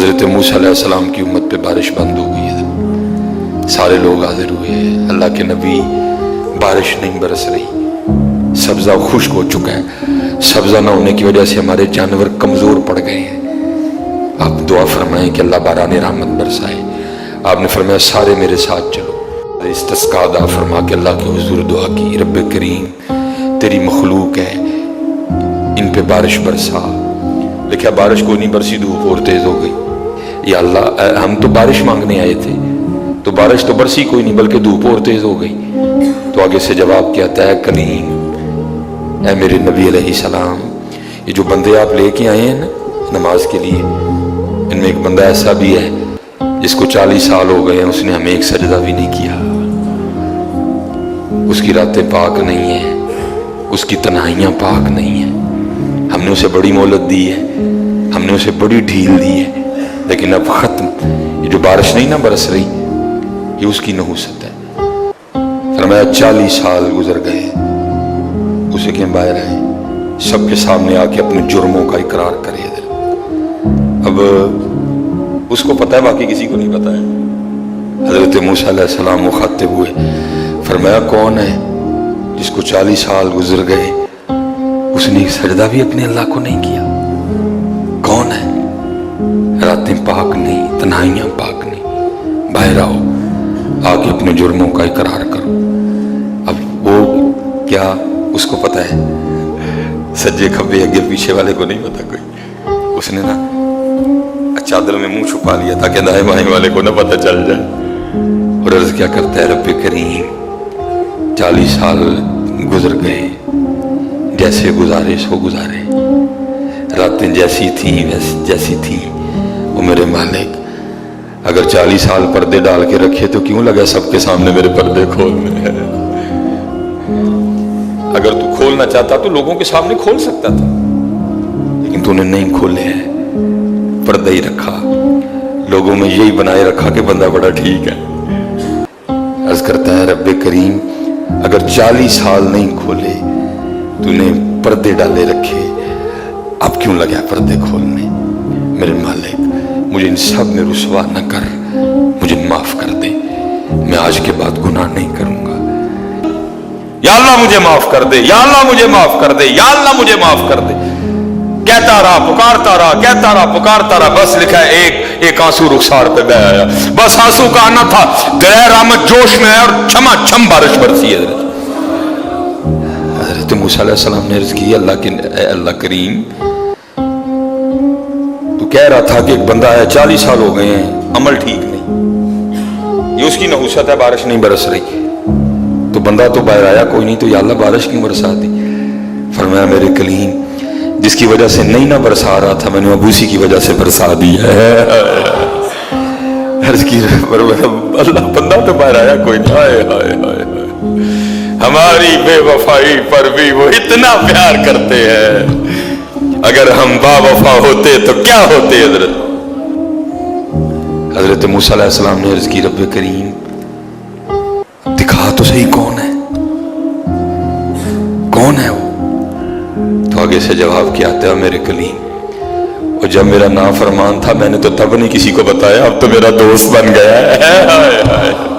حضرت موسیٰ علیہ السلام کی امت پہ بارش بند ہو گئی ہے، سارے لوگ حاضر ہوئے ہیں، اللہ کے نبی، بارش نہیں برس رہی، سبزہ خشک ہو چکا ہے، سبزہ نہ ہونے کی وجہ سے ہمارے جانور کمزور پڑ گئے ہیں، آپ دعا فرمائیں کہ اللہ باران رحمت برسائے۔ آپ نے فرمایا سارے میرے ساتھ چلو، استسقاء ادا فرما کے اللہ کے حضور دعا کی، رب کریم تیری مخلوق ہے، ان پہ بارش برسا۔ لکھا بارش کو نہیں برسی، دھوپ اور تیز ہو گئی۔ یا اللہ ہم تو بارش مانگنے آئے تھے، تو بارش تو برسی کوئی نہیں بلکہ دھوپ اور تیز ہو گئی۔ تو آگے سے جواب کیا ہے کلیم، اے میرے نبی علیہ السلام، یہ جو بندے آپ لے کے آئے ہیں نا نماز کے لیے، ان میں ایک بندہ ایسا بھی ہے جس کو 40 سال ہو گئے ہیں، اس نے ہمیں ایک سجدہ بھی نہیں کیا، اس کی راتیں پاک نہیں ہیں، اس کی تنہائیاں پاک نہیں ہیں، ہم نے اسے بڑی مہلت دی ہے، ہم نے اسے بڑی ڈھیل دی ہے، لیکن اب ختم۔ یہ جو بارش نہیں نہ برس رہی، یہ اس کی نحوست ہے۔ فرمایا 40 سال گزر گئے، اسے کہ باہر آئے، سب کے سامنے آ کے اپنے جرموں کا اقرار کرے۔ اب اس کو پتہ ہے، باقی کسی کو نہیں پتہ ہے۔ حضرت موسیٰ علیہ السلام مخاطب ہوئے، فرمایا کون ہے جس کو 40 سال گزر گئے اس نے ایک سجدہ بھی اپنے اللہ کو نہیں کیا؟ کون ہے؟ راتیں پاک نہیں، تنہائیاں پاک نہیں، باہر آؤ، آگے اپنے جرموں کا اقرار کرو۔ اب وہ کیا اس کو پتہ ہے؟ سجے کھبے اگے پیچھے والے کو نہیں پتہ کوئی۔ اس نے نا چادر میں منہ چھپا لیا تاکہ دائیں بائیں والے کو نہ پتہ چل جائے، اور عرض کیا کرتا ہے رب کریم 40 سال گزر گئے، جیسے گزارے سو گزارے، راتیں جیسی تھیں جیسی تھیں، وہ میرے مالک اگر 40 سال پردے ڈال کے رکھے تو کیوں لگا سب کے سامنے میرے پردے کھولنے ہیں؟ اگر تو کھولنا چاہتا تو لوگوں کے سامنے کھول سکتا تھا، لیکن تو نے نہیں کھولے ہیں، پردہ ہی رکھا، لوگوں میں یہی بنائے رکھا کہ بندہ بڑا ٹھیک ہے۔ عرض کرتا ہے رب کریم اگر 40 سال نہیں کھولے، تو نے پردے ڈالے رکھے، اب کیوں لگا پردے کھولنے؟ میرے مالک مجھے ان سب میں رسوا نہ کر، مجھے معاف کر دے، میں آج کے بعد گناہ نہیں کروں گا۔ یا اللہ مجھے معاف کر دے، یا اللہ مجھے معاف کر دے، یا اللہ مجھے معاف کر دے۔ کہتا رہا، پکارتا رہا، کہتا رہا، پکارتا رہا، بس لکھا ہے ایک آنسو رخسار پہ بہ آیا، بس آنسو کا آنا تھا، دریا رحمت جوش میں ہے اور چھما چھم بارش برسی ہے۔ حضرت موسیٰ علیہ السلام نے عرض کی اے اللہ کریم، تو کہہ رہا تھا کہ ایک بندہ ہے 40 سال ہو گئے ہیں، عمل ٹھیک نہیں، یہ اس کی نحوست ہے، بارش نہیں برس رہی، تو بندہ تو باہر آیا کوئی نہیں، تو یا اللہ بارش کیوں برسا دی؟ فرمایا میرے کلیم جس کی وجہ سے نہیں نہ برسا رہا تھا، میں نے اب اسی کی وجہ سے برسا دی ہے۔ عرض کی اللہ بندہ تو باہر آیا کوئی نہیں، ہائے ہائے ہائے، ہماری بے وفائی پر بھی وہ اتنا پیار کرتے ہیں، اگر ہم با وفا ہوتے تو کیا ہوتے؟ حضرت موسیٰ علیہ السلام نے عرض کی رب کریم دکھا تو صحیح کون ہے، کون ہے وہ؟ تو آگے سے جواب کیا آتا ہے میرے کلیم، اور جب میرا نافرمان تھا میں نے تو تب نہیں کسی کو بتایا، اب تو میرا دوست بن گیا ہے۔